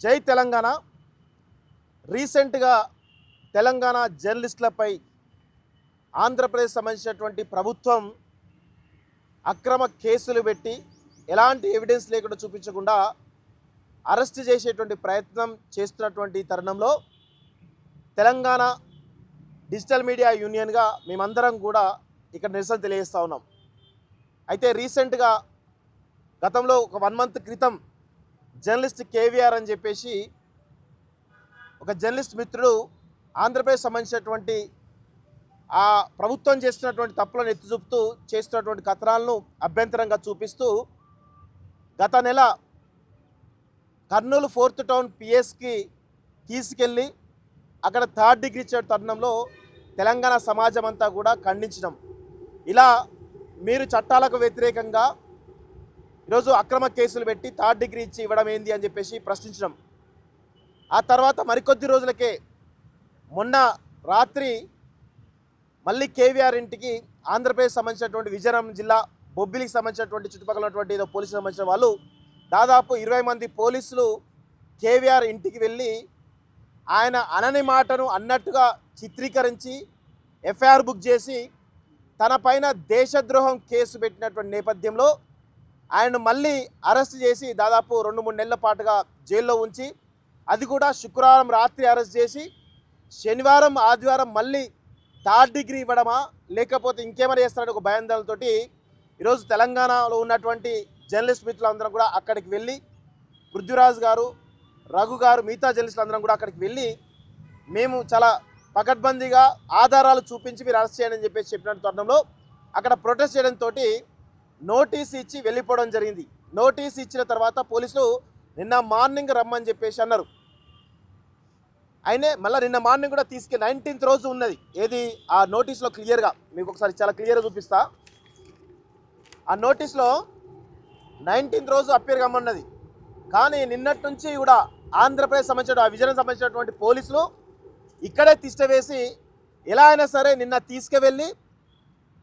జై తెలంగాణ. రీసెంట్గా తెలంగాణ జర్నలిస్టులపై ఆంధ్రప్రదేశ్ సంబంధించినటువంటి ప్రభుత్వం అక్రమ కేసులు పెట్టి ఎలాంటి ఎవిడెన్స్ లేకుండా చూపించకుండా అరెస్ట్ చేసేటువంటి ప్రయత్నం చేస్తున్నటువంటి తరుణంలో తెలంగాణ డిజిటల్ మీడియా యూనియన్గా మేమందరం కూడా ఇక్కడ నిరసన తెలియజేస్తూ ఉన్నాం. అయితే రీసెంట్గా గతంలో ఒక 1 month క్రితం జర్నలిస్ట్ కేవీఆర్ అని చెప్పేసి ఒక జర్నలిస్ట్ మిత్రుడు ఆంధ్రప్రదేశ్ సంబంధించినటువంటి ఆ ప్రభుత్వం చేస్తున్నటువంటి తప్పులను ఎత్తి చూపుతూ చేస్తున్నటువంటి కథనాలను అభ్యంతరంగా చూపిస్తూ గత నెల కర్నూలు 4th టౌన్ పిఎస్కి తీసుకెళ్ళి అక్కడ 3rd degree ఇచ్చే తరుణంలో తెలంగాణ సమాజం అంతా కూడా ఖండించడం, ఇలా మీరు చట్టాలకు వ్యతిరేకంగా ఈరోజు అక్రమ కేసులు పెట్టి 3rd degree ఇచ్చి ఇవ్వడం ఏంది అని చెప్పేసి ప్రశ్నించడం. ఆ తర్వాత మరికొద్ది రోజులకే మొన్న రాత్రి మళ్ళీ కేవీఆర్ ఇంటికి ఆంధ్రప్రదేశ్ సంబంధించినటువంటి విజయనగరం జిల్లా బొబ్బిలికి సంబంధించినటువంటి చుట్టుపక్కల ఉన్నటువంటి ఏదో పోలీసులకు సంబంధించిన వాళ్ళు దాదాపు 20 మంది పోలీసులు కేవీఆర్ ఇంటికి వెళ్ళి ఆయన అనని మాటను అన్నట్టుగా చిత్రీకరించి ఎఫ్ఐఆర్ బుక్ చేసి తన పైన దేశద్రోహం కేసు పెట్టినటువంటి నేపథ్యంలో ఆయనను మళ్ళీ అరెస్ట్ చేసి దాదాపు 2-3 నెలల పాటుగా జైల్లో ఉంచి, అది కూడా శుక్రవారం రాత్రి అరెస్ట్ చేసి శనివారం ఆదివారం మళ్ళీ 3rd degree ఇవ్వడమా లేకపోతే ఇంకేమైనా చేస్తారని ఒక భయాందోళనతోటి ఈరోజు తెలంగాణలో ఉన్నటువంటి జర్నలిస్ట్ మిత్రులందరం కూడా అక్కడికి వెళ్ళి, పృథ్వీరాజ్ గారు, రఘు గారు, మిగతా జర్నలిస్టులు అందరం కూడా అక్కడికి వెళ్ళి మేము చాలా పకడ్బందీగా ఆధారాలు చూపించి మీరు అరెస్ట్ చేయండి అని చెప్పేసి చెప్పిన తరుణంలో అక్కడ ప్రొటెస్ట్ చేయడంతో నోటీస్ ఇచ్చి వెళ్ళిపోవడం జరిగింది. నోటీస్ ఇచ్చిన తర్వాత పోలీసులు నిన్న మార్నింగ్ రమ్మని చెప్పేసి అన్నారు. అయినే మళ్ళీ నిన్న మార్నింగ్ కూడా 19th రోజు ఉన్నది. ఏది ఆ నోటీస్లో క్లియర్గా మీకు ఒకసారి చాలా క్లియర్గా చూపిస్తా. ఆ నోటీస్లో 19th రోజు అప్పేర్ కమ్మన్నది. కానీ నిన్నటి నుంచి కూడా ఆంధ్రప్రదేశ్ సంబంధించిన విజయనగరం సంబంధించినటువంటి పోలీసులు ఇక్కడే తిష్టవేసి ఎలా అయినా సరే నిన్న తీసుకువెళ్ళి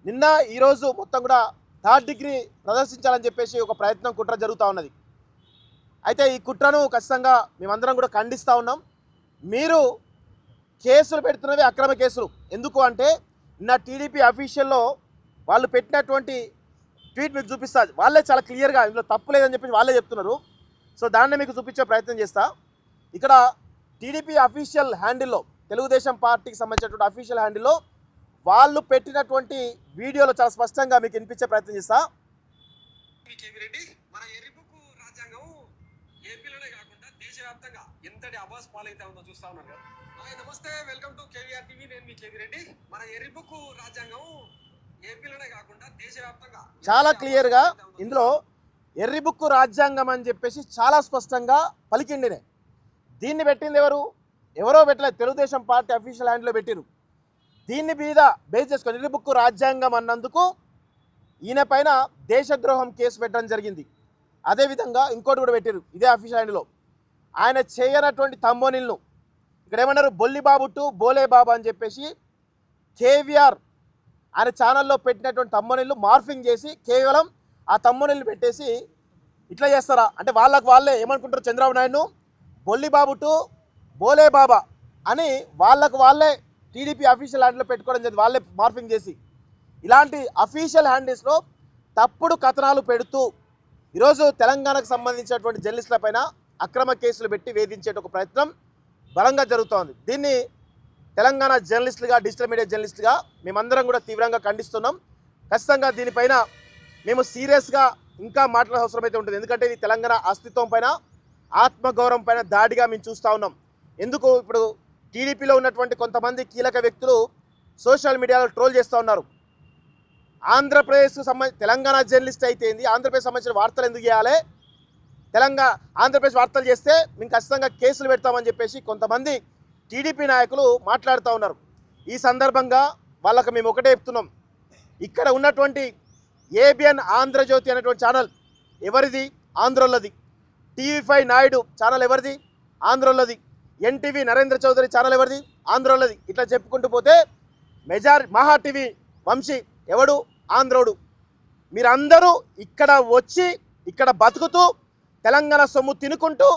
నిన్న ఈరోజు మొత్తం కూడా 3rd degree ప్రదర్శించాలని చెప్పేసి ఒక ప్రయత్నం కుట్ర జరుగుతూ ఉన్నది. అయితే ఈ కుట్రను ఖచ్చితంగా మేమందరం కూడా ఖండిస్తూ ఉన్నాం. మీరు కేసులు పెడుతున్నవి అక్రమ కేసులు. ఎందుకు అంటే నిన్న టీడీపీ అఫీషియల్లో వాళ్ళు పెట్టినటువంటి ట్వీట్ మీకు చూపిస్తా. వాళ్ళే చాలా క్లియర్గా ఇందులో తప్పు లేదని చెప్పి వాళ్ళే చెప్తున్నారు. సో దాన్ని మీకు చూపించే ప్రయత్నం చేస్తా. ఇక్కడ టీడీపీ అఫీషియల్ హ్యాండిల్లో, తెలుగుదేశం పార్టీకి సంబంధించినటువంటి అఫీషియల్ హ్యాండిల్లో వాళ్ళు పెట్టినటువంటి వీడియోలో చాలా స్పష్టంగా మీకు వినిపించే ప్రయత్నం చేస్తా. మన ఎర్రిబుక్కు రాజ్యాంగం ఏపీలోనే కాకుండా దేశవ్యాప్తంగా ఎంతటి అబాస్ పాలైతే ఉందో చూస్తా ఉన్నారు కదా. నమస్తే, వెల్కమ్ టు కేవీఆర్ టీవీ. నేను మీ కేవీ రెడ్డి. మన ఎర్రిబుక్కు రాజ్యాంగం ఏపీలోనే కాకుండా దేశవ్యాప్తంగా చాలా క్లియర్గా ఇందులో ఎర్రి బుక్కు రాజ్యాంగం అని చెప్పేసి చాలా స్పష్టంగా పలికిండినే. దీన్ని పెట్టింది ఎవరో పెట్టలేదు, తెలుగుదేశం పార్టీ అఫీషియల్ హ్యాండ్లో పెట్టిరు. దీన్ని మీద బేస్ చేసుకొని ఎర్రి బుక్కు రాజ్యాంగం అన్నందుకు ఈయన పైన దేశద్రోహం కేసు పెట్టడం జరిగింది. అదేవిధంగా ఇంకోటి కూడా పెట్టిరు ఇదే అఫీషియల్ హ్యాండ్లో. ఆయన చేయనటువంటి తమ్మోనిల్ను ఇక్కడ ఏమన్నారు, బొల్లిబాబు టు బోలే బాబా అని చెప్పేసి కేవీఆర్ ఆయన ఛానల్లో పెట్టినటువంటి తమ్మోనిల్లు మార్ఫింగ్ చేసి కేవలం ఆ తమ్మునిల్ని పెట్టేసి ఇట్లా చేస్తారా అంటే వాళ్ళే ఏమనుకుంటారు, చంద్రబాబు నాయుడును బొల్లిబాబు టు బోలే బాబా అని వాళ్ళే టీడీపీ అఫీషియల్ హ్యాండిల్లో పెట్టుకోవడం జరిగింది. వాళ్ళే మార్ఫింగ్ చేసి ఇలాంటి అఫీషియల్ హ్యాండిల్స్లో తప్పుడు కథనాలు పెడుతూ ఈరోజు తెలంగాణకు సంబంధించినటువంటి జర్నలిస్టుల పైన అక్రమ కేసులు పెట్టి వేధించే ఒక ప్రయత్నం బలంగా జరుగుతోంది. దీన్ని తెలంగాణ జర్నలిస్టులుగా, డిజిటల్ మీడియా జర్నలిస్టుగా మేమందరం కూడా తీవ్రంగా ఖండిస్తున్నాం. ఖచ్చితంగా దీనిపైన మేము సీరియస్గా ఇంకా మాట్లాడే అవసరం అయితే ఉంటుంది. ఎందుకంటే ఇది తెలంగాణ అస్తిత్వం పైన, ఆత్మగౌరవం పైన దాడిగా మేము చూస్తూ ఉన్నాం. ఎందుకు ఇప్పుడు టీడీపీలో ఉన్నటువంటి కొంతమంది కీలక వ్యక్తులు సోషల్ మీడియాలో ట్రోల్ చేస్తూ ఉన్నారు. ఆంధ్రప్రదేశ్కు సంబంధించి తెలంగాణ జర్నలిస్ట్ అయితే ఏంది, ఆంధ్రప్రదేశ్ సంబంధించిన వార్తలు ఎందుకు చేయాలి, ఆంధ్రప్రదేశ్ వార్తలు చేస్తే మేము ఖచ్చితంగా కేసులు పెడతామని చెప్పేసి కొంతమంది టీడీపీ నాయకులు మాట్లాడుతూ ఉన్నారు. ఈ సందర్భంగా వాళ్ళకు మేము ఒకటే చెప్తున్నాం, ఇక్కడ ఉన్నటువంటి ఏబిఎన్ ఆంధ్రజ్యోతి అనేటువంటి ఛానల్ ఎవరిది, ఆంధ్రోళ్ళది. టీవీ5 నాయుడు ఛానల్ ఎవరిది, ఆంధ్రోళ్ళది. ఎన్టీవీ నరేంద్ర చౌదరి ఛానల్ ఎవరిది, ఆంధ్రోళ్ళది. ఇట్లా చెప్పుకుంటూ పోతే మహా టీవీ వంశీ ఎవడు, ఆంధ్రోడు. మీరందరూ ఇక్కడ వచ్చి ఇక్కడ బతుకుతూ తెలంగాణ సొమ్ము తినుకుంటూ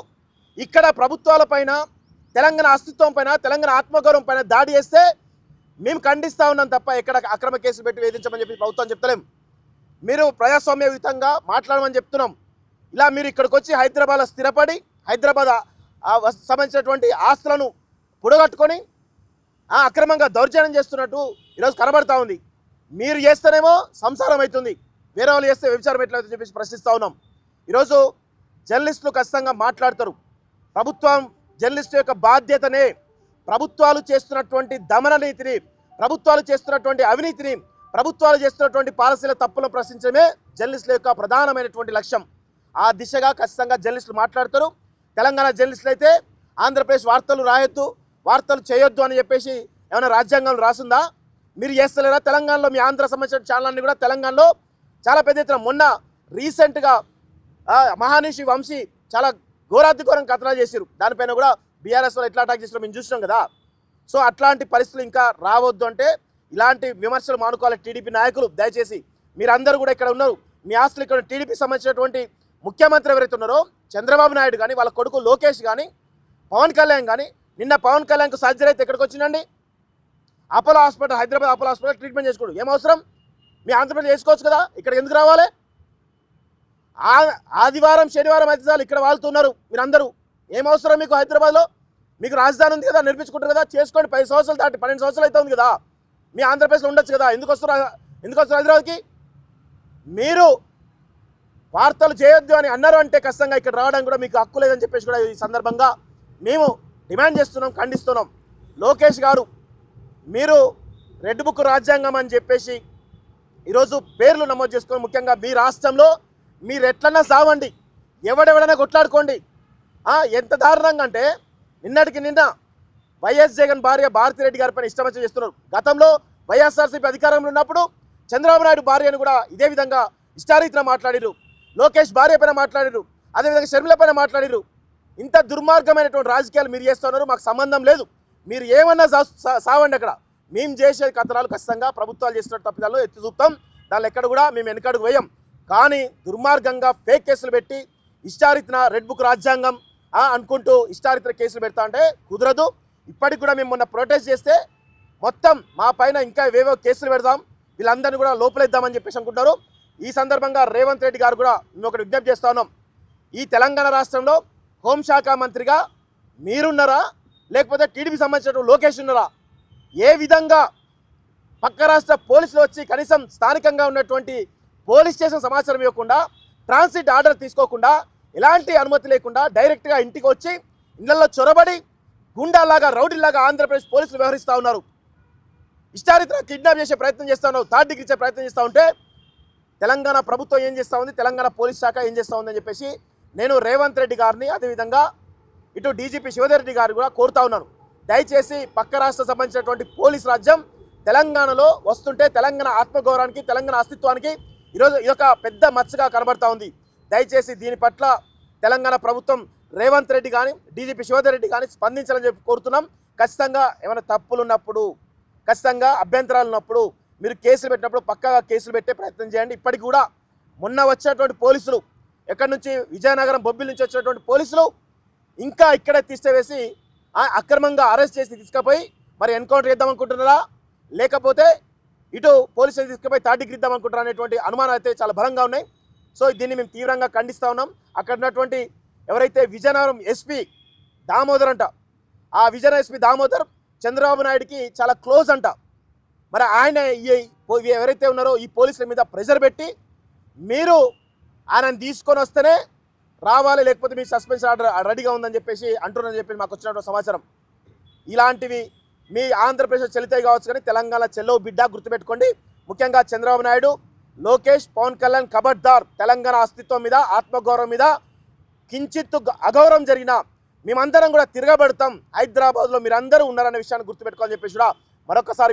ఇక్కడ ప్రభుత్వాలపైన, తెలంగాణ అస్తిత్వం పైన, తెలంగాణ ఆత్మగౌరవం పైన దాడి చేస్తే మేము ఖండిస్తూ ఉన్నాం తప్ప ఎక్కడ అక్రమ కేసులు పెట్టి వేధించమని చెప్పి ప్రభుత్వం చెప్తలేం. మీరు ప్రజాస్వామ్యయుతంగా మాట్లాడమని చెప్తున్నాం. ఇలా మీరు ఇక్కడికి వచ్చి హైదరాబాద్లో స్థిరపడి హైదరాబాద్ సంబంధించినటువంటి ఆస్తులను పుడగట్టుకొని అక్రమంగా దౌర్జన్యం చేస్తున్నట్టు ఈరోజు కనబడతా ఉంది. మీరు చేస్తేనేమో సంసారం అవుతుంది, వేరే వాళ్ళు చేస్తే వ్యభిచారం ఎట్లయితే చెప్పేసి ప్రశ్నిస్తూ ఉన్నాం. ఈరోజు జర్నలిస్టులు ఖచ్చితంగా మాట్లాడతారు. ప్రభుత్వం జర్నలిస్టు యొక్క బాధ్యతనే ప్రభుత్వాలు చేస్తున్నటువంటి దమన నీతిని, ప్రభుత్వాలు చేస్తున్నటువంటి అవినీతిని, ప్రభుత్వాలు చేస్తున్నటువంటి పాలసీల తప్పులను ప్రశ్నించడమే జర్నలిస్టుల యొక్క ప్రధానమైనటువంటి లక్ష్యం. ఆ దిశగా ఖచ్చితంగా జర్నలిస్టులు మాట్లాడతారు. తెలంగాణ జర్నలిస్టులు అయితే ఆంధ్రప్రదేశ్ వార్తలు రాయొద్దు, వార్తలు చేయొద్దు అని చెప్పేసి ఏమైనా రాజ్యాంగంలో రాసిందా? మీరు చేస్తలేరా? తెలంగాణలో మీ ఆంధ్ర సంబంధించిన ఛానళ్ళని కూడా తెలంగాణలో చాలా పెద్ద ఎత్తున మొన్న రీసెంట్గా మహానిషి వంశీ చాలా ఘోరాతిఘోరం కథనాలు చేశారు. దానిపైన కూడా బీఆర్ఎస్ వాళ్ళు ఎట్లా అటాక్ చేస్తారో మేము చూసినాం కదా. సో అట్లాంటి పరిస్థితులు ఇంకా రావద్దు అంటే ఇలాంటి విమర్శలు మానుకోవాలి టీడీపీ నాయకులు. దయచేసి మీరందరూ కూడా ఇక్కడ ఉన్నారు, మీ ఆస్తులు ఇక్కడ టీడీపీ సంబంధించినటువంటి ముఖ్యమంత్రి ఎవరైతే ఉన్నారో చంద్రబాబు నాయుడు కానీ, వాళ్ళ కొడుకు లోకేష్ కానీ, పవన్ కళ్యాణ్ కానీ, నిన్న పవన్ కళ్యాణ్కు సర్జరీ అయితే ఎక్కడికి వచ్చిందండి? Apollo hospital, Hyderabad Apollo hospital treatment చేసుకోడు. ఏం అవసరం? మీ ఆంధ్రప్రదేశ్ చేసుకోవచ్చు కదా, ఇక్కడ ఎందుకు రావాలి? ఆదివారం శనివారం అయితే చాలు ఇక్కడ వాళ్తున్నారు మీరందరూ. ఏం అవసరం మీకు హైదరాబాద్లో? మీకు రాజధాని ఉంది కదా, నిర్మించుకుంటారు కదా, చేసుకోండి. 10 సంవత్సరాలు దాటి 12 సంవత్సరాలు అయితే ఉంది కదా, మీ ఆంధ్రప్రదేశ్లో ఉండొచ్చు కదా. ఎందుకు వస్తారు హైదరాబాద్కి? మీరు వార్తలు చేయొద్దు అని అన్నారు అంటే ఖచ్చితంగా ఇక్కడ రావడానికి కూడా మీకు హక్కు లేదని చెప్పేసి కూడా ఈ సందర్భంగా మేము డిమాండ్ చేస్తున్నాం, ఖండిస్తున్నాం. లోకేష్ గారు, మీరు రెడ్ బుక్ రాజ్యాంగం అని చెప్పేసి ఈరోజు పేర్లు నమోదు చేసుకొని, ముఖ్యంగా మీ రాష్ట్రంలో మీరు ఎట్లన్నా సావండి, ఎవడెవడైనా కొట్లాడుకోండి. ఎంత దారుణంగా అంటే నిన్నటికి నిన్న వైఎస్ జగన్ భార్య భారతిరెడ్డి గారి పైన ఇష్టం వచ్చి చేస్తున్నారు. గతంలో వైఎస్ఆర్సీపీ అధికారంలో ఉన్నప్పుడు చంద్రబాబు నాయుడు భార్యను కూడా ఇదే విధంగా ఇష్టారీతిన మాట్లాడిరు. లోకేష్ భార్య పైన మాట్లాడిరు, అదేవిధంగా షర్మిల పైన మాట్లాడిరు. ఇంత దుర్మార్గమైనటువంటి రాజకీయాలు మీరు చేస్తున్నారు, మాకు సంబంధం లేదు. మీరు ఏమన్నా సావండి. అక్కడ మేము చేసే కథనాలు ఖచ్చితంగా ప్రభుత్వాలు చేస్తున్న తప్పిదాలు ఎత్తి చూపుతాం. దానిలో ఎక్కడ కూడా మేము వెనకడుగు వేయం. కానీ దుర్మార్గంగా ఫేక్ కేసులు పెట్టి ఇష్టారీతిన రెడ్ బుక్ రాజ్యాంగం అనుకుంటూ ఇష్టారీతిన కేసులు పెడతా అంటే కుదరదు. ఇప్పటికి కూడా మేము మొన్న ప్రొటెస్ట్ చేస్తే మొత్తం మా పైన ఇంకా ఏవేవో కేసులు పెడదాం, వీళ్ళందరినీ కూడా లోపలేద్దామని చెప్పేసి అనుకుంటారు. ఈ సందర్భంగా రేవంత్ రెడ్డి గారు కూడా మేము ఒకటి విజ్ఞప్తి చేస్తా ఉన్నాం. ఈ తెలంగాణ రాష్ట్రంలో హోంశాఖ మంత్రిగా మీరున్నారా, లేకపోతే టీడీపీ సంబంధించిన లోకేష్ ఉన్నారా? ఏ విధంగా పక్క రాష్ట్ర పోలీసులు వచ్చి కనీసం స్థానికంగా ఉన్నటువంటి పోలీస్ స్టేషన్ సమాచారం ఇవ్వకుండా, ట్రాన్సిట్ ఆర్డర్ తీసుకోకుండా, ఎలాంటి అనుమతి లేకుండా డైరెక్ట్గా ఇంటికి వచ్చి ఇళ్లలో చొరబడి గుండాలాగా, రౌడీలాగా ఆంధ్రప్రదేశ్ పోలీసులు వ్యవహరిస్తూ ఉన్నారు. ఇష్టారీతిన కిడ్నాప్ చేసే ప్రయత్నం చేస్తూ ఉన్నారు, థర్డ్ డిగ్రీ ఇచ్చే ప్రయత్నం చేస్తూ ఉంటే తెలంగాణ ప్రభుత్వం ఏం చేస్తూ ఉంది, తెలంగాణ పోలీస్ శాఖ ఏం చేస్తూ ఉందని చెప్పేసి నేను రేవంత్ రెడ్డి గారిని, అదేవిధంగా ఇటు డీజీపీ శివధర్ రెడ్డి గారు కూడా కోరుతా ఉన్నాను. దయచేసి పక్క రాష్ట్ర సంబంధించినటువంటి పోలీస్ రాజ్యం తెలంగాణలో వస్తుంటే తెలంగాణ ఆత్మగౌరవానికి, తెలంగాణ అస్తిత్వానికి ఈరోజు ఇదొక పెద్ద మచ్చగా కనబడతా ఉంది. దయచేసి దీని పట్ల తెలంగాణ ప్రభుత్వం రేవంత్ రెడ్డి కానీ, డీజీపీ శివధర్ రెడ్డి కానీ స్పందించాలని చెప్పి కోరుతున్నాం. ఖచ్చితంగా ఏమైనా తప్పులు ఉన్నప్పుడు, ఖచ్చితంగా అభ్యంతరాలు ఉన్నప్పుడు మీరు కేసులు పెట్టినప్పుడు పక్కాగా కేసులు పెట్టే ప్రయత్నం చేయండి. ఇప్పటికి కూడా మొన్న వచ్చినటువంటి పోలీసులు, ఎక్కడి నుంచి విజయనగరం బొబ్బిలి నుంచి వచ్చినటువంటి పోలీసులు ఇంకా ఇక్కడే తీసివేసి అక్రమంగా అరెస్ట్ చేసి తీసుకుపోయి మరి ఎన్కౌంటర్ చేద్దాం అనుకుంటున్నారా, లేకపోతే ఇటు పోలీసులు తీసుకుపోయి థర్డ్ డిగ్రీ ఇద్దాం అనుకుంటారా అనేటువంటి అనుమానాలు అయితే చాలా బలంగా ఉన్నాయి. సో దీన్ని మేము తీవ్రంగా ఖండిస్తూ ఉన్నాం. అక్కడ ఉన్నటువంటి ఎవరైతే విజయనగరం ఎస్పీ దామోదర్ అంట, ఆ విజయనగరం ఎస్పీ దామోదర్ చంద్రబాబు నాయుడికి చాలా క్లోజ్ అంట. మరి ఆయన ఎవరైతే ఉన్నారో ఈ పోలీసుల మీద ప్రెషర్ పెట్టి మీరు ఆయనను తీసుకొని వస్తేనే రావాలి, లేకపోతే మీ సస్పెన్షన్ ఆర్డర్ రెడీగా ఉందని చెప్పేసి అంటున్నారని చెప్పి మాకు వచ్చినటువంటి సమాచారం. ఇలాంటివి మీ ఆంధ్రప్రదేశ్ చెల్లితాయి కావచ్చు, కానీ తెలంగాణ చెల్లవు బిడ్డ గుర్తుపెట్టుకోండి. ముఖ్యంగా చంద్రబాబు నాయుడు, లోకేష్, పవన్ కళ్యాణ్ ఖబర్దార్. తెలంగాణ అస్తిత్వం మీద, ఆత్మగౌరవం మీద కించిత్తు అగౌరవం జరిగినా మేమందరం కూడా తిరగబడతాం. హైదరాబాద్లో మీరందరూ ఉన్నారనే విషయాన్ని గుర్తుపెట్టుకోవాలని చెప్పేసి కూడా మరొకసారి